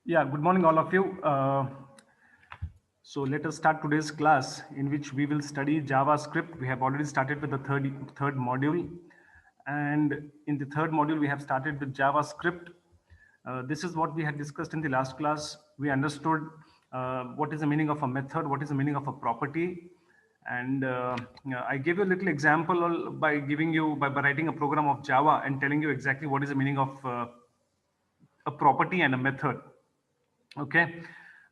Yeah, good morning, all of you. So let us start today's class in which we will study JavaScript. We have already started with the third module. And in the third module, we have started with JavaScript. This is what we had discussed in the last class. We understood what is the meaning of a method, what is the meaning of a property. And I gave you a little example by giving you, by writing a program of Java and telling you exactly what is the meaning of a property and a method. Okay.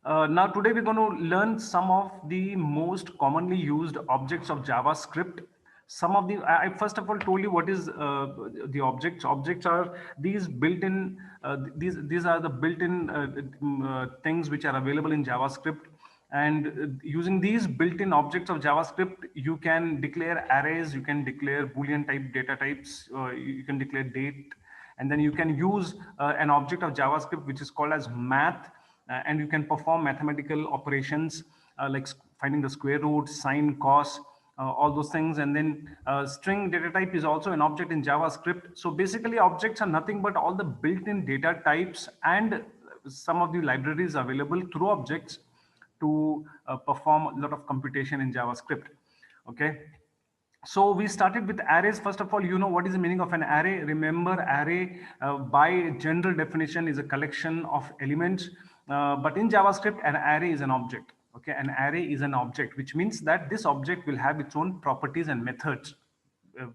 Now today we're going to learn some of the most commonly used objects of JavaScript. Some of the I first of all told you what is the objects. Objects are these built-in. These are the built-in things which are available in JavaScript. And using these built-in objects of JavaScript, you can declare arrays, you can declare Boolean type data types, you can declare date, and then you can use an object of JavaScript which is called as math, and you can perform mathematical operations like finding the square root, sine, cos, all those things. And then string data type is also an object in JavaScript. So basically objects are nothing but all the built-in data types and some of the libraries available through objects to perform a lot of computation in JavaScript. Okay. So we started with arrays. First of all, you know what is the meaning of an array. Remember, array by general definition is a collection of elements. But in JavaScript, an array is an object. Okay, an array is an object, which means that this object will have its own properties and methods. Built-in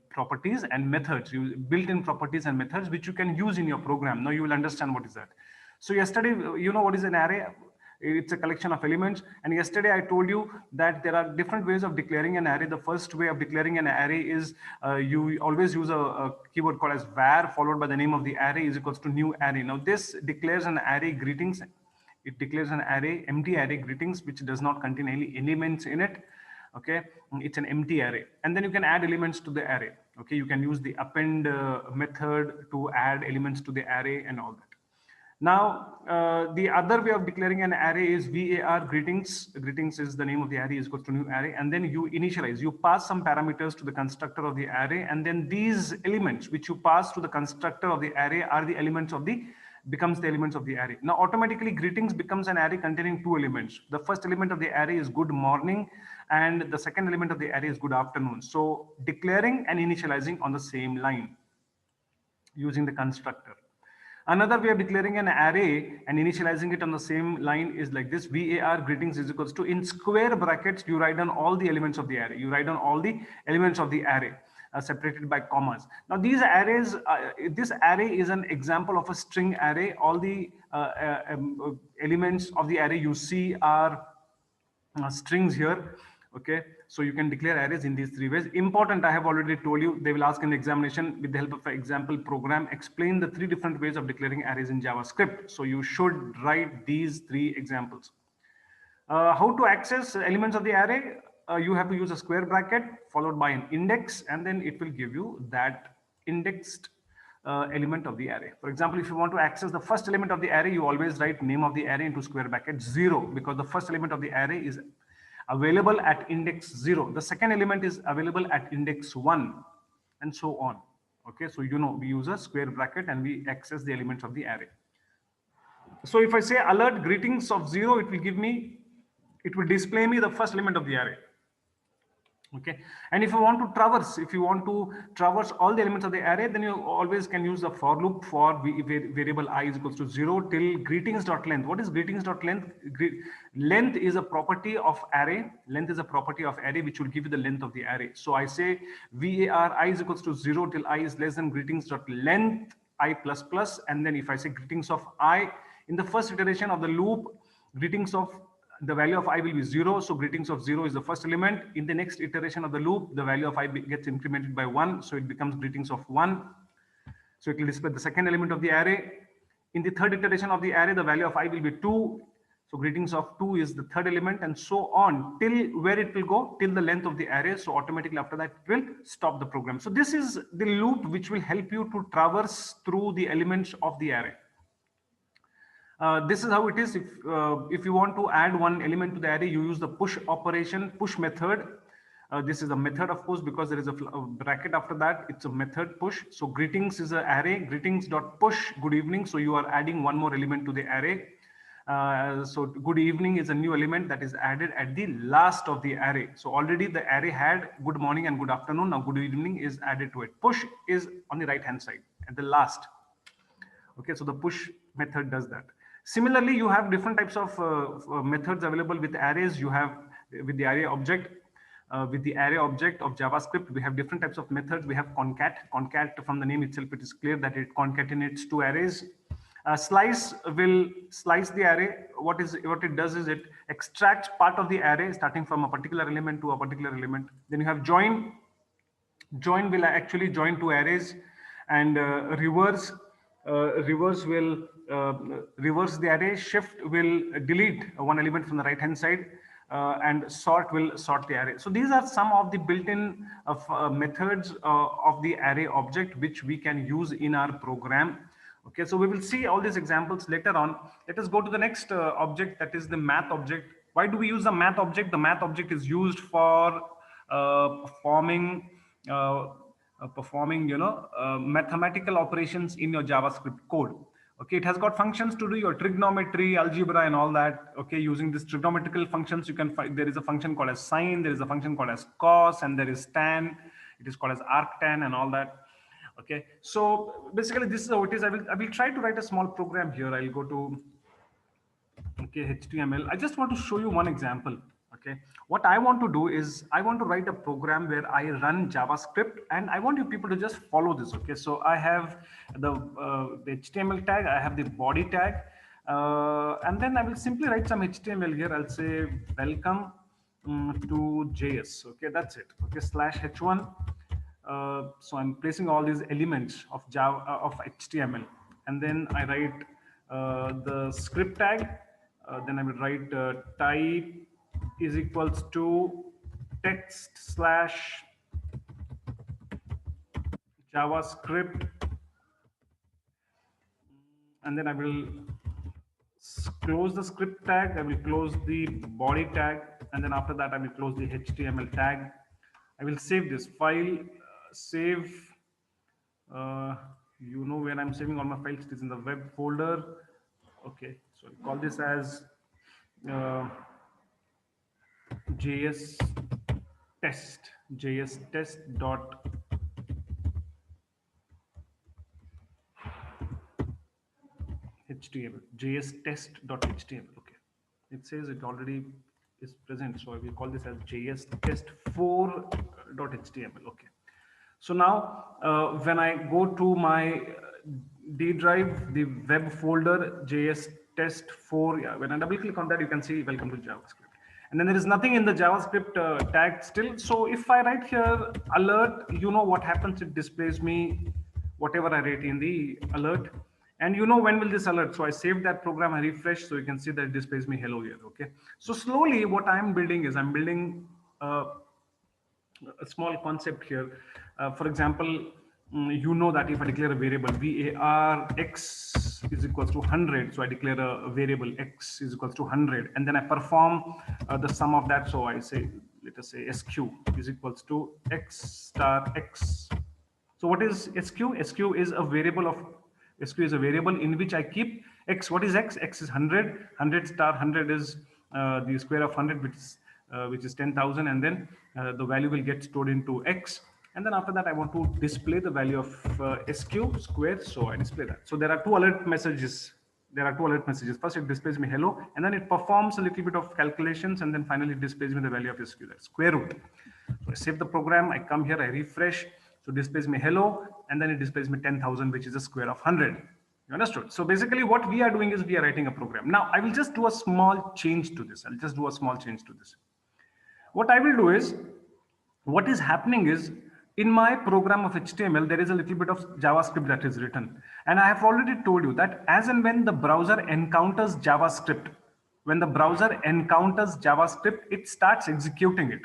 properties and methods, which you can use in your program. Now you will understand what is that. So yesterday, you know what is an array. It's a collection of elements. And yesterday I told you that there are different ways of declaring an array. The first way of declaring an array is you always use a keyword called as var followed by the name of the array is equals to new array. Now this declares an array greetings. It declares an array, empty array greetings, which does not contain any elements in it. Okay, it's an empty array. And then you can add elements to the array. Okay, you can use the append method to add elements to the array and all that. Now, the other way of declaring an array is var greetings. Greetings is the name of the array is equal to new array. And then you initialize, you pass some parameters to the constructor of the array. And then these elements which you pass to the constructor of the array are the elements of the becomes the elements of the array. Now, automatically greetings becomes an array containing two elements. The first element of the array is good morning, and the second element of the array is good afternoon. So declaring and initializing on the same line using the constructor. Another way of declaring an array and initializing it on the same line is like this: var greetings is equals to, in square brackets, you write down all the elements of the array. You write down all the elements of the array separated by commas. Now these arrays, this array is an example of a string array. All the elements of the array you see are strings here. Okay, so you can declare arrays in these three ways. Important, I have already told you, they will ask in the examination with the help of an example program, explain the three different ways of declaring arrays in JavaScript. So you should write these three examples. How to access elements of the array? You have to use a square bracket followed by an index, and then it will give you that indexed element of the array. For example, if you want to access the first element of the array, you always write name of the array into square bracket 0, because the first element of the array is available at index 0. The second element is available at index 1, and so on. Okay, so you know we use a square bracket and we access the elements of the array. So if I say alert greetings of 0, it will display me the first element of the array. Okay, and if you want to traverse all the elements of the array, then you always can use the for loop for variable I is equals to 0 till greetings.length. What is greetings.length? Length is a property of array. Length is a property of array which will give you the length of the array. So I say var I is equals to 0 till I is less than greetings.length I plus plus, and then if I say greetings of I, in the first iteration of the loop, greetings of the value of I will be 0. So greetings of 0 is the first element. In the next iteration of the loop, the value of I gets incremented by 1. So it becomes greetings of 1. So it will display the second element of the array. In the third iteration of the array, the value of I will be 2. So greetings of 2 is the third element, and so on till where it will go, till the length of the array. So automatically after that, it will stop the program. So this is the loop which will help you to traverse through the elements of the array. This is how it is. If you want to add one element to the array, you use the push operation, push method. This is a method, of course, because there is a bracket after that. It's a method push. So greetings is an array, greetings.push, good evening. So you are adding one more element to the array. So good evening is a new element that is added at the last of the array. So already the array had good morning and good afternoon. Now good evening is added to it. Push is on the right hand side at the last. Okay, so the push method does that. Similarly, you have different types of methods available with arrays. You have with the array object. With the array object of JavaScript, we have different types of methods. We have concat. Concat, from the name itself, it is clear that it concatenates two arrays. Slice will slice the array. What it does is it extracts part of the array starting from a particular element to a particular element. Then you have join. Join will actually join two arrays, and reverse will reverse the array. Shift will delete one element from the right hand side, and sort will sort the array. So these are some of the built-in methods of the array object which we can use in our program. Okay, so we will see all these examples later on. Let us go to the next object, that is the math object. Why do we use the math object? The math object is used for performing mathematical operations in your JavaScript code. Okay, it has got functions to do your trigonometry, algebra, and all that. Okay, using these trigonometrical functions, you can find there is a function called as sine, there is a function called as cos, and there is tan. It is called as arctan and all that. Okay, so basically this is how it is. I will try to write a small program here. I'll go to HTML. I just want to show you one example. Okay, what I want to do is I want to write a program where I run JavaScript, and I want you people to just follow this. Okay, so I have the HTML tag, I have the body tag, and then I will simply write some HTML here. I'll say welcome to JS. Okay, that's it. Okay, /h1. So I'm placing all these elements of Java of HTML, and then I write the script tag. Then I will write type is equals to text / JavaScript, and then I will close the script tag. I will close the body tag, and then after that I will close the HTML tag. I will save this file. Save. You know where I'm saving all my files. It is in the web folder. Okay, so I call this as JS test dot HTML, JS test.html. Okay, it says it already is present, so I will call this as JS test 4.html. Okay, so now when I go to my D drive, the web folder JS test 4, yeah, when I double click on that, you can see welcome to JavaScript. And then there is nothing in the JavaScript tag still. So if I write here alert, you know what happens, it displays me whatever I write in the alert. And you know when will this alert? So I saved that program, I refresh, so you can see that it displays me hello here. Okay, so slowly what I'm building is I'm building a small concept here. For example, you know that if I declare a variable var x is equals to 100, so I declare a variable x is equals to 100, and then I perform the sum of that. So I say, let us say sq is equals to x star x. So what is sq? Sq is a variable of sq is a variable in which I keep x. What is x? X is 100. 100 star 100 is the square of 100, which is 10,000, and then the value will get stored into x. And then after that, I want to display the value of sq squared, so I display that. So there are two alert messages. First, it displays me hello, and then it performs a little bit of calculations, and then finally it displays me the value of sq, that's square root. So I save the program, I come here, I refresh, so it displays me hello, and then it displays me 10,000, which is the square of 100. You understood? So basically what we are doing is we are writing a program. Now I will just do a small change to this. What I will do is, what is happening is, in my program of HTML, there is a little bit of JavaScript that is written. And I have already told you that as and when the browser encounters JavaScript, it starts executing it.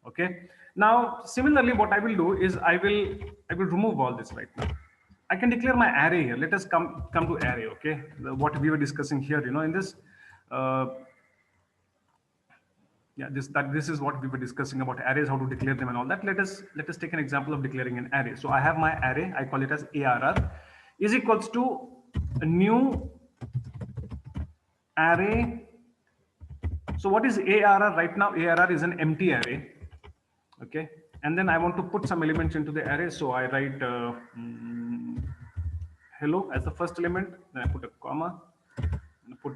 Okay. Now, similarly, what I will do is I will remove all this right now. I can declare my array here. Let us come to array. Okay. What we were discussing here, in this, this is what we were discussing about arrays, how to declare them and all that. Let us take an example of declaring an array. So I have my array, I call it as ARR, is equals to a new array. So what is ARR right now? ARR is an empty array. Okay. And then I want to put some elements into the array. So I write hello as the first element. Then I put a comma. And I put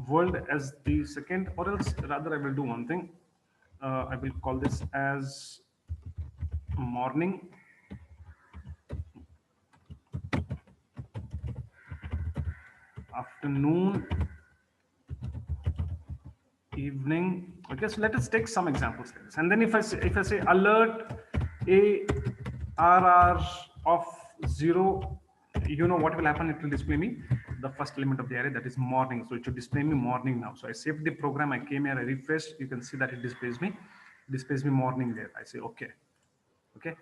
world as the second, or else rather I will do one thing. I will call this as morning. Afternoon, evening. Okay, so let us take some examples like this. And then if I say alert ARR of 0, you know what will happen? It will display me the first element of the array, that is morning. So it should display me morning now. So I saved the program, I came here, I refreshed. You can see that it displays me morning there. I say okay. Okay.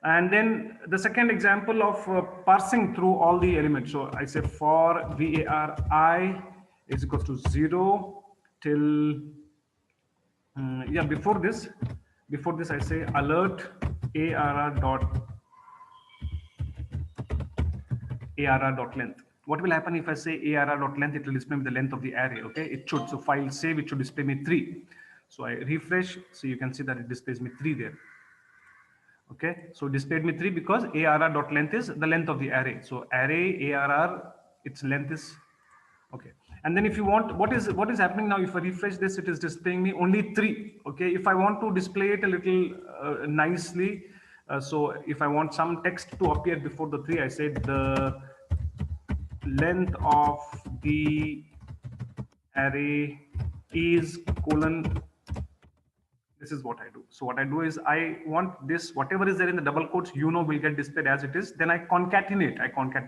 And then the second example of parsing through all the elements. So I say for var I is equals to 0 till yeah, before this I say alert arr dot length. What will happen if I say arr dot length? It will display me the length of the array. Okay, it should. So file save, it should display me 3. So I refresh, so you can see that it displays me 3 there. Okay, so displayed me 3 because arr dot length is the length of the array. So array arr, its length is okay. And then if you want, what is happening now? If I refresh this, it is displaying me only 3. Okay, if I want to display it a little nicely, so if I want some text to appear before the 3, I said the length of the array is colon. This is what I do. So what I do is I want this, whatever is there in the double quotes, will get displayed as it is. Then I concatenate.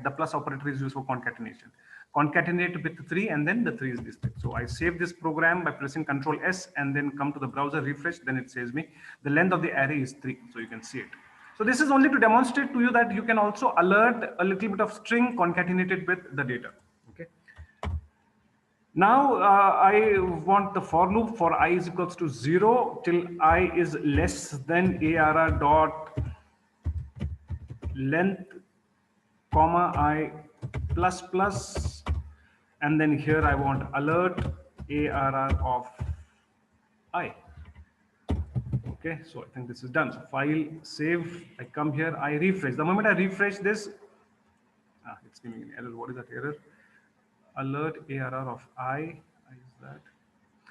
The plus operator is used for concatenation. Concatenate with 3, and then the 3 is displayed. So I save this program by pressing Control S and then come to the browser, refresh. Then it says me the length of the array is 3. So you can see it. So this is only to demonstrate to you that you can also alert a little bit of string concatenated with the data. Okay. Now I want the for loop for I is equals to 0 till I is less than arr dot length comma I plus plus, and then here I want alert arr of I. Okay, so I think this is done. So file, save, I come here, I refresh. The moment I refresh this, it's giving an error. What is that error? Alert arr of I is that.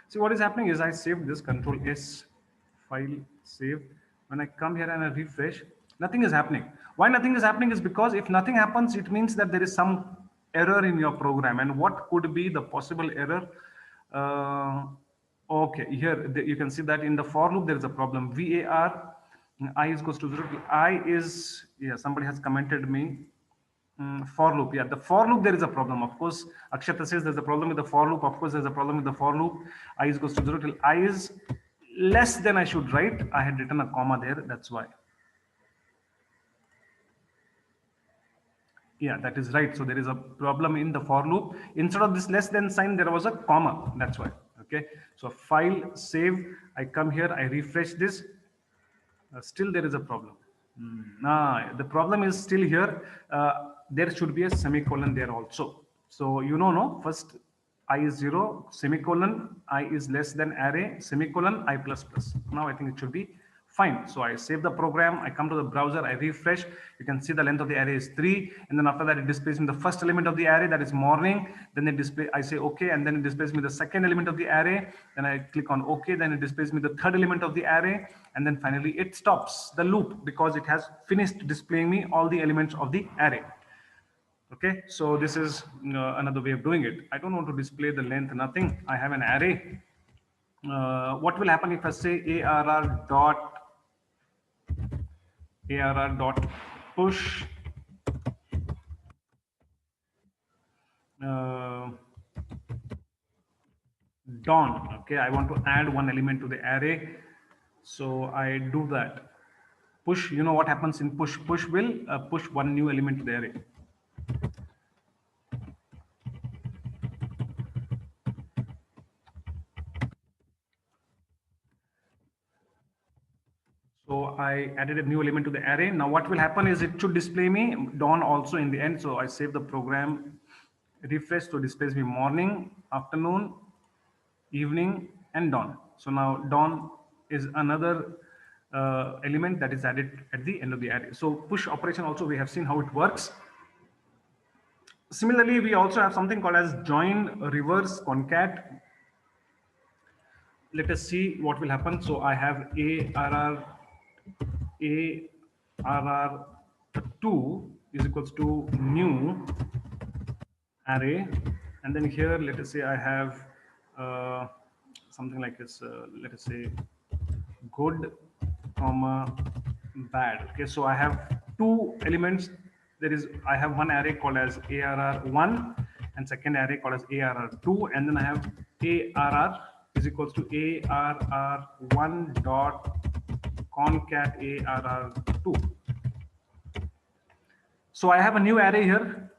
See, what is happening is I saved this, Control S, file, save. When I come here and I refresh, nothing is happening. Why nothing is happening is because if nothing happens, it means that there is some error in your program. And what could be the possible error? Okay, here you can see that in the for loop there is a problem. var I is equals to 0. I is, yeah, somebody has commented me. For loop, yeah, the for loop there is a problem. Of course, Akshata says there's a problem with the for loop. Of course, there's a problem with the for loop. I is equals to 0 till I is less than I should write. I had written a comma there. That's why. Yeah, that is right. So there is a problem in the for loop. Instead of this less than sign, there was a comma. That's why. Okay. So file, save. I come here. I refresh this. Still there is a problem. The problem is still here. There should be a semicolon there also. So no, first I is 0, semicolon, I is less than array, semicolon, I plus plus. Now I think it should be fine. So I save the program, I come to the browser, I refresh. You can see the length of the array is 3, and then after that it displays me the first element of the array, that is morning. Then it display, I say okay, and then it displays me the second element of the array. Then I click on okay, then it displays me the third element of the array, and then finally it stops the loop because it has finished displaying me all the elements of the array. Okay, so this is another way of doing it. I don't want to display the length, nothing. I have an array. What will happen if I say arr dot push dawn? Okay, I want to add one element to the array, so I do that. Push, you know what happens in push? Push will push one new element to the array. So I added a new element to the array. Now what will happen is it should display me dawn also in the end. So I save the program, refresh to displays me morning, afternoon, evening, and dawn. So now dawn is another element that is added at the end of the array. So push operation also we have seen how it works. Similarly, we also have something called as join, reverse, concat. Let us see what will happen. So I have ARR2 is equals to new array, and then here let us say I have something like this. Let us say good, comma bad. Okay, so I have two elements. There is I have one array called as ARR1 and second array called as ARR2, and then I have ARR is equals to ARR1 dot concat ARR2. So I have a new array here.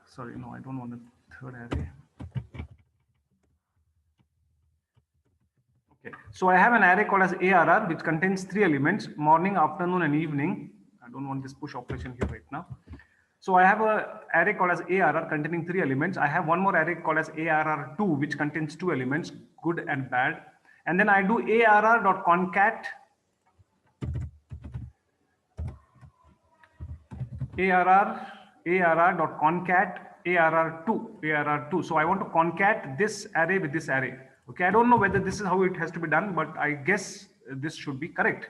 Sorry, no, I don't want the third array. Okay, so I have an array called as ARR, which contains three elements: morning, afternoon, and evening. I don't want this push operation here right now. So I have a array called as ARR containing three elements. I have one more array called as ARR2, which contains two elements, good and bad. And then I do ARR.concat ARR.concat ARR2. So I want to concat this array with this array. Okay, I don't know whether this is how it has to be done, but I guess this should be correct.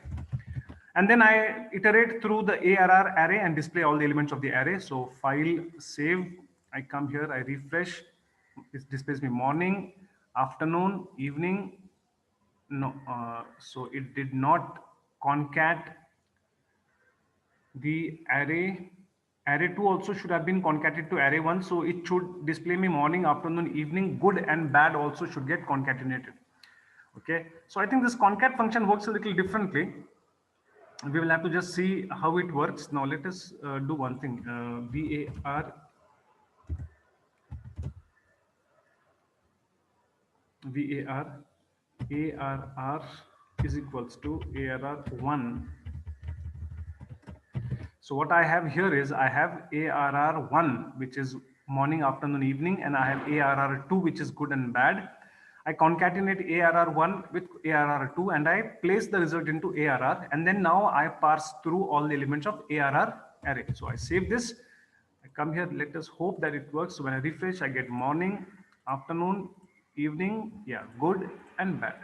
And then I iterate through the ARR array and display all the elements of the array. So file, save, I come here, I refresh, it displays me morning, afternoon, evening. No, so it did not concat the array. Array2 also should have been concatenated to array1, so it should display me morning, afternoon, evening. Good and bad also should get concatenated. Okay, so I think this concat function works a little differently. We will have to just see how it works. Now let us do one thing. var ARR is equals to ARR1. So what I have here is I have ARR1, which is morning, afternoon, evening, and I have ARR2, which is good and bad. I concatenate ARR1 with ARR2 and I place the result into ARR, and then now I parse through all the elements of ARR array. So I save this, I come here, let us hope that it works. So when I refresh, I get morning, afternoon, evening, yeah, good and bad.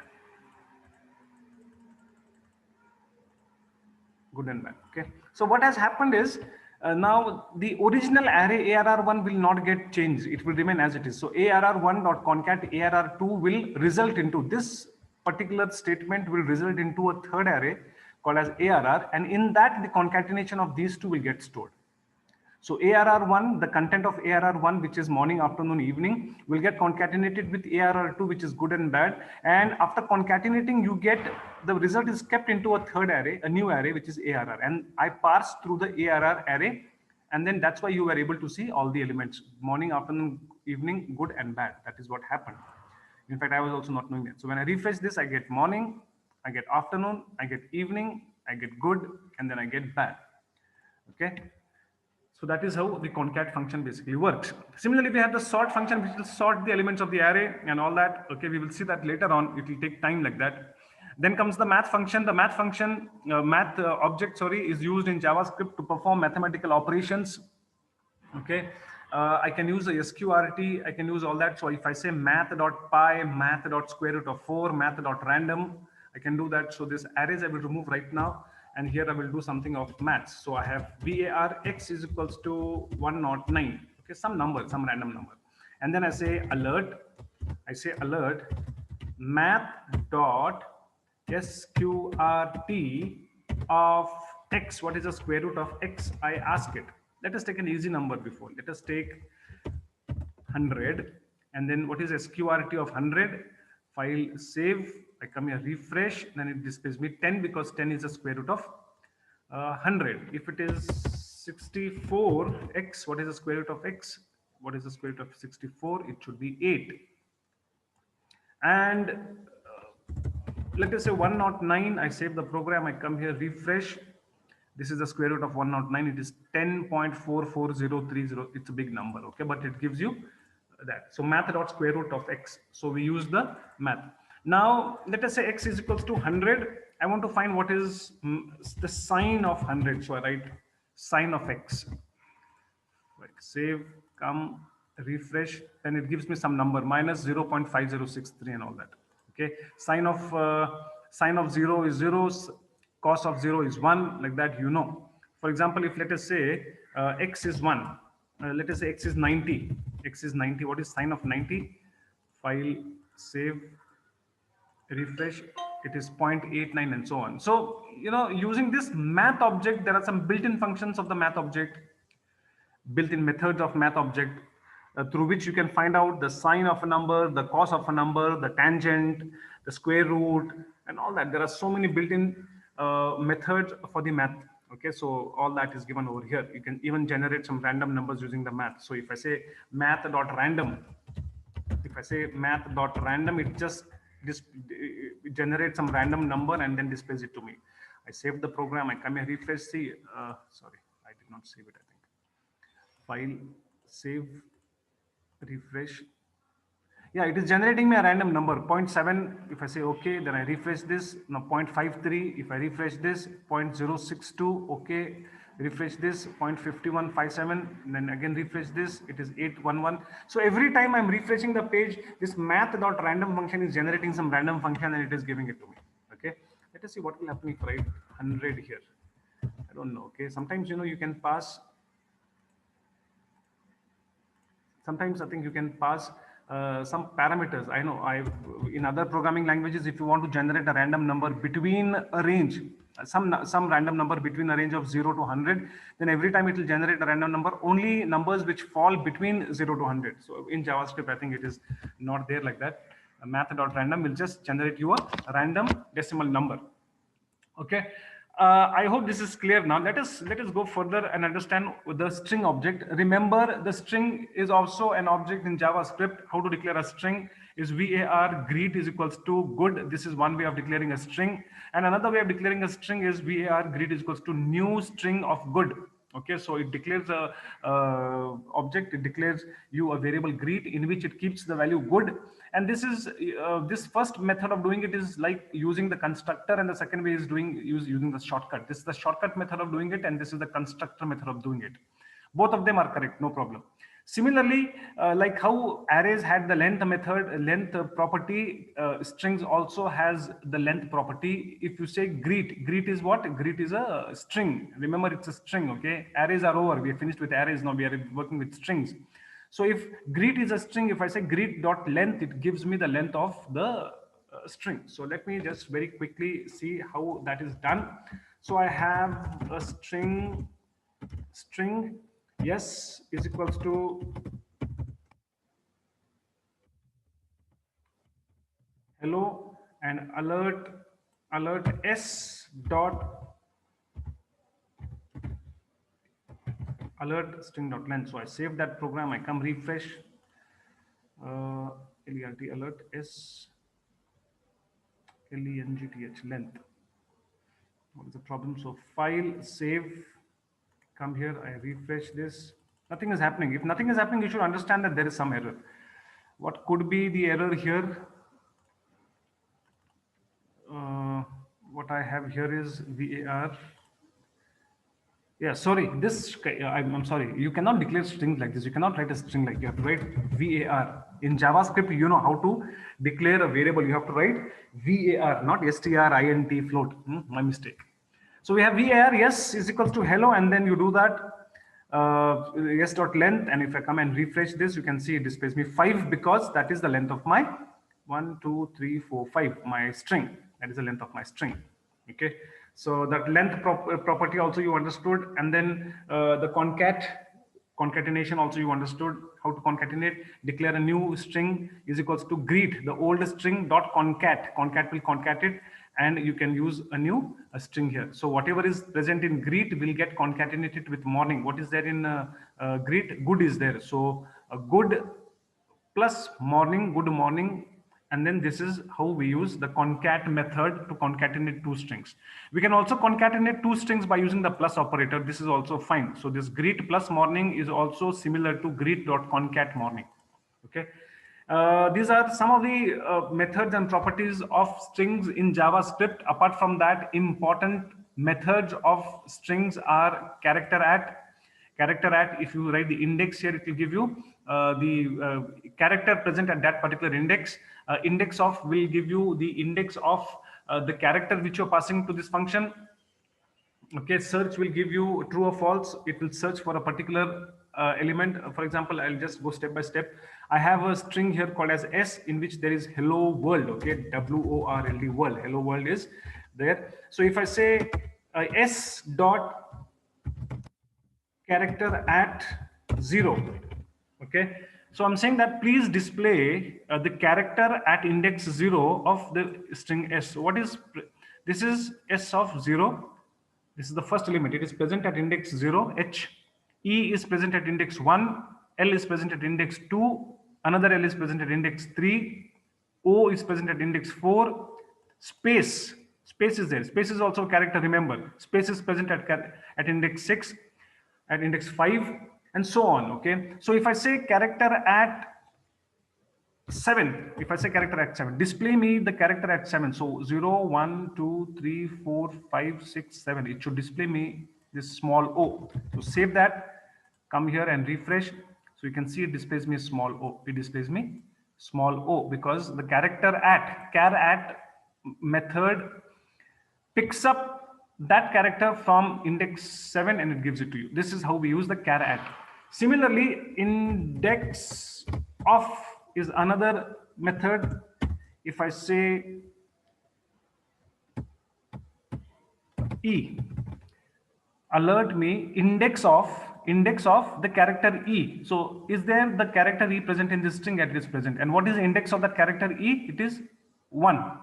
Good and bad. Okay, so what has happened is now the original array ARR1 will not get changed, it will remain as it is. So ARR1.concat ARR2 will result into this particular statement, will result into a third array called as ARR, and in that the concatenation of these two will get stored. So ARR1, the content of ARR1, which is morning, afternoon, evening, will get concatenated with ARR2, which is good and bad. And after concatenating, you get the result is kept into a third array, a new array, which is ARR. And I parse through the ARR array. And then that's why you were able to see all the elements: morning, afternoon, evening, good and bad. That is what happened. In fact, I was also not knowing that. So when I refresh this, I get morning, I get afternoon, I get evening, I get good, and then I get bad. Okay. So that is how the concat function basically works. Similarly, we have the sort function, which will sort the elements of the array and all that. Okay, we will see that later on. It will take time like that. Then comes the math function. The math function, object, is used in JavaScript to perform mathematical operations. Okay, I can use a sqrt, I can use all that. So if I say math.py, math.square root of 4, math.random, I can do that. So this arrays I will remove right now. And here I will do something of maths. So I have var x is equals to 109. Okay, some number, some random number. And then I say alert. I say alert math dot sqrt of x. What is the square root of x? I ask it. Let us take an easy number before. Let us take 100. And then what is sqrt of 100? File, save. I come here, refresh, then it displays me 10 because 10 is the square root of 100. If it is 64x, what is the square root of x? What is the square root of 64? It should be 8. And let us say 109. I save the program. I come here, refresh. This is the square root of 109. It is 10.44030. It's a big number, okay, but it gives you that. So math dot square root of x. So we use the math. Now let us say x is equals to 100. I want to find what is the sign of 100. So I write sign of x. Like save, come, refresh, then it gives me some number minus 0.5063 and all that. Okay, sign of 0 is 0, cos of 0 is 1, like that, you know. For example, if let us say x is 1, let us say x is 90. X is 90. What is sign of 90? File, save, refresh, it is 0.89 and so on. So, you know, using this math object, there are some built-in functions of the math object, built-in methods of math object through which you can find out the sign of a number, the cos of a number, the tangent, the square root, and all that. There are so many built-in methods for the math. Okay, so all that is given over here. You can even generate some random numbers using the math. So if I say math.random, if I say math.random, it just generates some random number and then displays it to me. I save the program, I come here, refresh, see, sorry, I did not save it, I think. File, save, refresh. Yeah, it is generating me a random number 0.7. If I say okay, then I refresh this. Now 0.53. If I refresh this, 0.062. Okay, refresh this 0.5157. Then again refresh this. It is 811. So every time I'm refreshing the page, this math.random function is generating some random function and it is giving it to me. Okay, let us see what will happen if I write 100 here. I don't know. Okay, sometimes you know you can pass. Sometimes I think you can pass some parameters. I know in other programming languages, if you want to generate a random number between a range, some random number between a range of 0 to 100, then every time it will generate a random number, only numbers which fall between 0 to 100. So in JavaScript, I think it is not there like that. Math.random will just generate you a random decimal number. Okay. I hope this is clear now. Let us go further and understand the string object. Remember, the string is also an object in JavaScript. How to declare a string is var greet is equals to good. This is one way of declaring a string. And another way of declaring a string is var greet is equals to new string of good. Okay, so it declares a object. It declares you a variable greet in which it keeps the value good. And this is this first method of doing it is like using the constructor, and the second way is using the shortcut. This is the shortcut method of doing it, and this is the constructor method of doing it. Both of them are correct, no problem. Similarly, like how arrays had the length method, length property, strings also has the length property. If you say greet, greet is what? Greet is a string. Remember, it's a string. Okay, arrays are over. We are finished with arrays. Now we are working with strings. So if greet is a string, if I say greet dot length, it gives me the length of the string. So let me just very quickly see how that is done. So I have a string yes is equals to hello and alert s dot alert string dot length. So I save that program, I come refresh, alert s length length. What is the problem? So file, save, come here, I refresh this. Nothing is happening. If nothing is happening, you should understand that there is some error. What could be the error here? What I have here is var. Yeah, sorry. This I'm sorry. You cannot declare strings like this. You cannot write a string like you have to write var. In JavaScript, you know how to declare a variable. You have to write var, not strint float. My mistake. So we have var yes is equals to hello, and then you do that yes dot length, and if I come and refresh this, you can see it displays me 5 because that is the length of my 1 2 3 4 5 my string. That is the length of my string. Okay, so that length property also you understood, and then the concatenation also you understood how to concatenate. Declare a new string is equals to greet the old string dot concat will concatenate, and you can use a string here. So whatever is present in greet will get concatenated with morning. What is there in greet? Good is there. So a good plus morning, good morning, And then this is how we use the concat method to concatenate two strings. We can also concatenate two strings by using the plus operator. This is also fine. So this greet plus morning is also similar to greet.concat morning. Okay. These are some of the methods and properties of strings in JavaScript. Apart from that, important methods of strings are character at. Character at, if you write the index here, it will give you the character present at that particular index. Index of will give you the index of the character which you're passing to this function. Okay, search will give you true or false. It will search for a particular element. For example, I'll just go step by step. I have a string here called as S, in which there is hello world. Okay, WORLD, world. Hello world is there. So if I say S dot character at 0, okay, so I'm saying that please display the character at index 0 of the string S. What is this? Is S of 0. This is the first element. It is present at index 0, H. E is present at index 1, L is present at index 2, another L is present at index 3, O is present at index 4, space is there. Space is also a character, remember. Space is present at index 6, at index 5, and so on. Okay. So if I say character at 7, if I say character at 7, display me the character at 7. So 0, 1, 2, 3, 4, 5, 6, 7. It should display me this small o. So save that, come here and refresh. So you can see it displays me small o. It displays me small o because the character at, char at method picks up that character from index 7 and it gives it to you. This is how we use the char at. Similarly, index of is another method. If I say E, alert me index of the character E. So is there the character E present in this string? It is present. And what is the index of that character E? It is 1.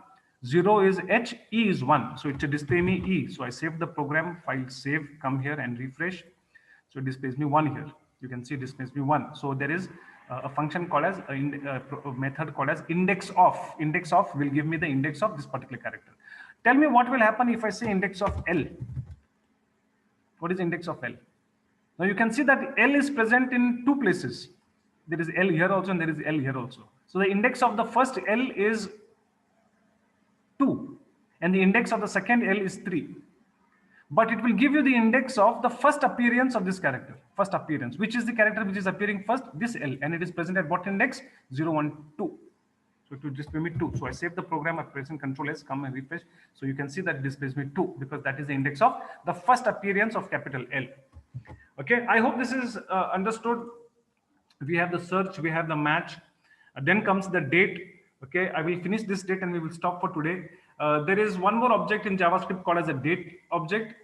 0 is H, E is 1. So it should display me E. So I save the program, file save, come here and refresh. So it displays me 1 here. You can see it displays me 1. So there is a function called as a method called as index of. Index of will give me the index of this particular character. Tell me what will happen if I say index of L. What is index of L? Now you can see that L is present in two places. There is L here also and there is L here also. So the index of the first L is 2 and the index of the second L is 3. But it will give you the index of the first appearance of this character. First appearance, which is the character which is appearing first, this L, and it is present at what index? 0, 1, 2. So it will display me 2. So I save the program, I press Control S, come and refresh. So you can see that it displays me 2 because that is the index of the first appearance of capital L. Okay, I hope this is understood. We have the search, we have the match. Then comes the date. Okay, I will finish this date and we will stop for today. There is one more object in JavaScript called as a date object,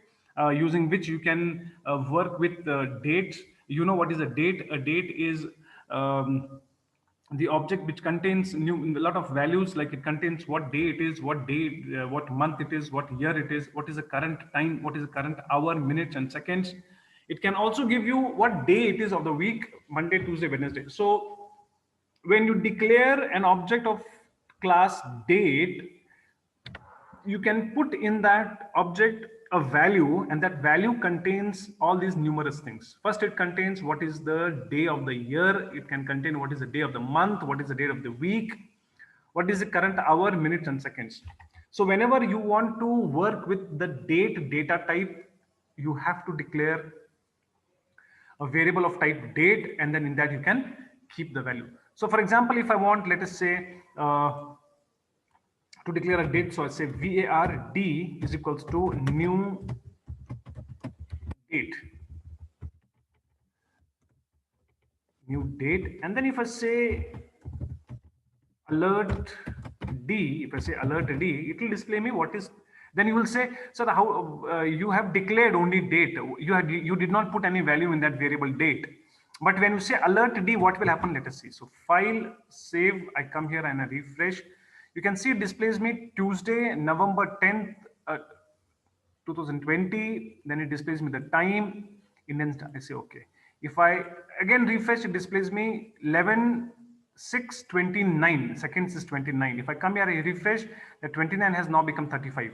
using which you can work with dates. You know what is a date? A date is the object which contains a lot of values, like it contains what day it is, what day, what month it is, what year it is, what is the current time, what is the current hour, minutes, and seconds. It can also give you what day it is of the week, Monday, Tuesday, Wednesday. So when you declare an object of class date, you can put in that object a value, and that value contains all these numerous things. First, it contains what is the day of the year. It can contain what is the day of the month, what is the day of the week, what is the current hour, minutes, and seconds. So whenever you want to work with the date data type, you have to declare a variable of type date, and then in that you can keep the value. So for example, if I want, let us say, to declare a date, so I say var d is equals to new date, and then if I say alert d, if I say alert d, it will display me what is. Then you will say, so how you have declared only date, you did not put any value in that variable date. But when you say alert d, what will happen? Let us see. So file, save, I come here and I refresh. You can see it displays me Tuesday, November 10th, 2020. Then it displays me the time. And then I say okay. If I again refresh, it displays me 11 6:29 seconds is 29. If I come here, I refresh, the 29 has now become 35.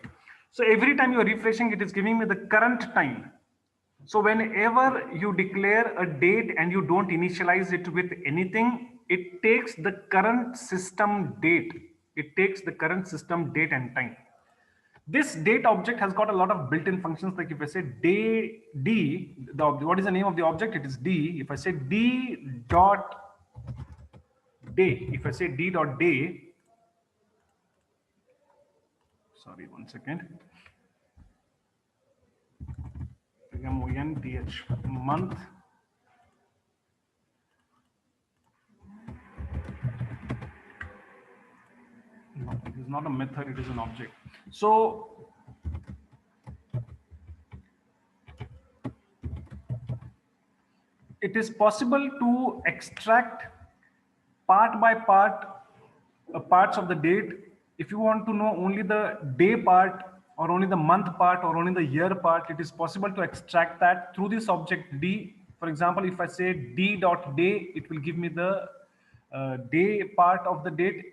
So every time you're refreshing, it is giving me the current time. So whenever you declare a date and you don't initialize it with anything, it takes the current system date. It takes the current system date and time. This date object has got a lot of built-in functions. Like if I say what is the name of the object? It is D. If I say D dot day, if I say D dot day, sorry, one second. M-O-N-T-H, month. No, it is not a method, it is an object. So it is possible to extract part by part parts of the date. If you want to know only the day part or only the month part or only the year part, it is possible to extract that through this object D. For example, if I say D dot day, it will give me the day part of the date.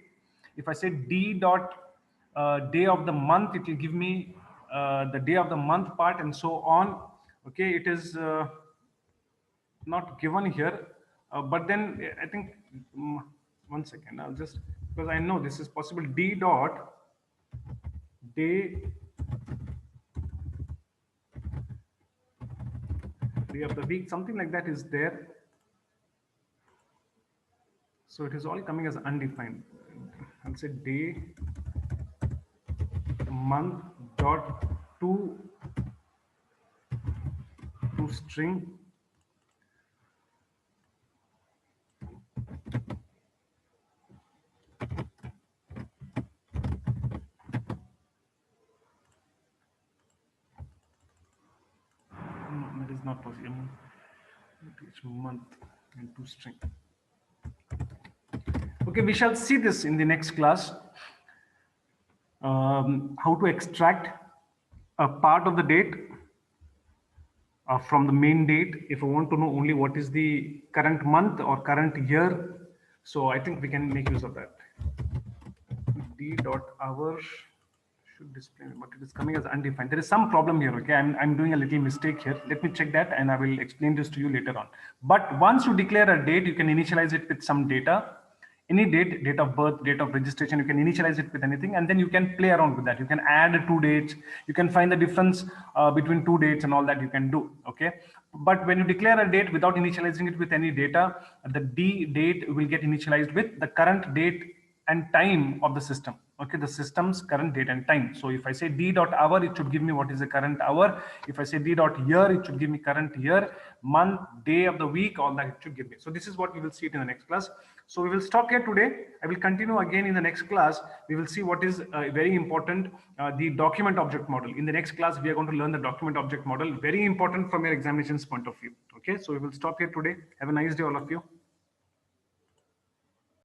If I say D dot day of the month, it will give me the day of the month part, and so on. Okay, it is not given here, but then I think, one second, I'll just, because I know this is possible, D dot day of the week, something like that is there. So it is all coming as undefined. I'll say day month dot to string that is not possible. Each month and to string. Okay, we shall see this in the next class. How to extract a part of the date from the main date. If I want to know only what is the current month or current year, so I think we can make use of that. D dot hour should display, but it is coming as undefined. There is some problem here. Okay, I'm doing a little mistake here. Let me check that and I will explain this to you later on. But once you declare a date, you can initialize it with some data. Any date, date of birth, date of registration, you can initialize it with anything, and then you can play around with that. You can add two dates, you can find the difference between two dates and all that you can do. Okay, but when you declare a date without initializing it with any data, the D date will get initialized with the current date and time of the system. Okay, the system's current date and time. So if I say D dot hour, it should give me what is the current hour. If I say D dot year, it should give me current year, month, day of the week, all that it should give me. So this is what we will see it in the next class. So we will stop here today. I will continue again in the next class. We will see what is very important, the document object model. In the next class, we are going to learn the document object model, very important from your examinations point of view. Okay, so we will stop here today. Have a nice day, all of you.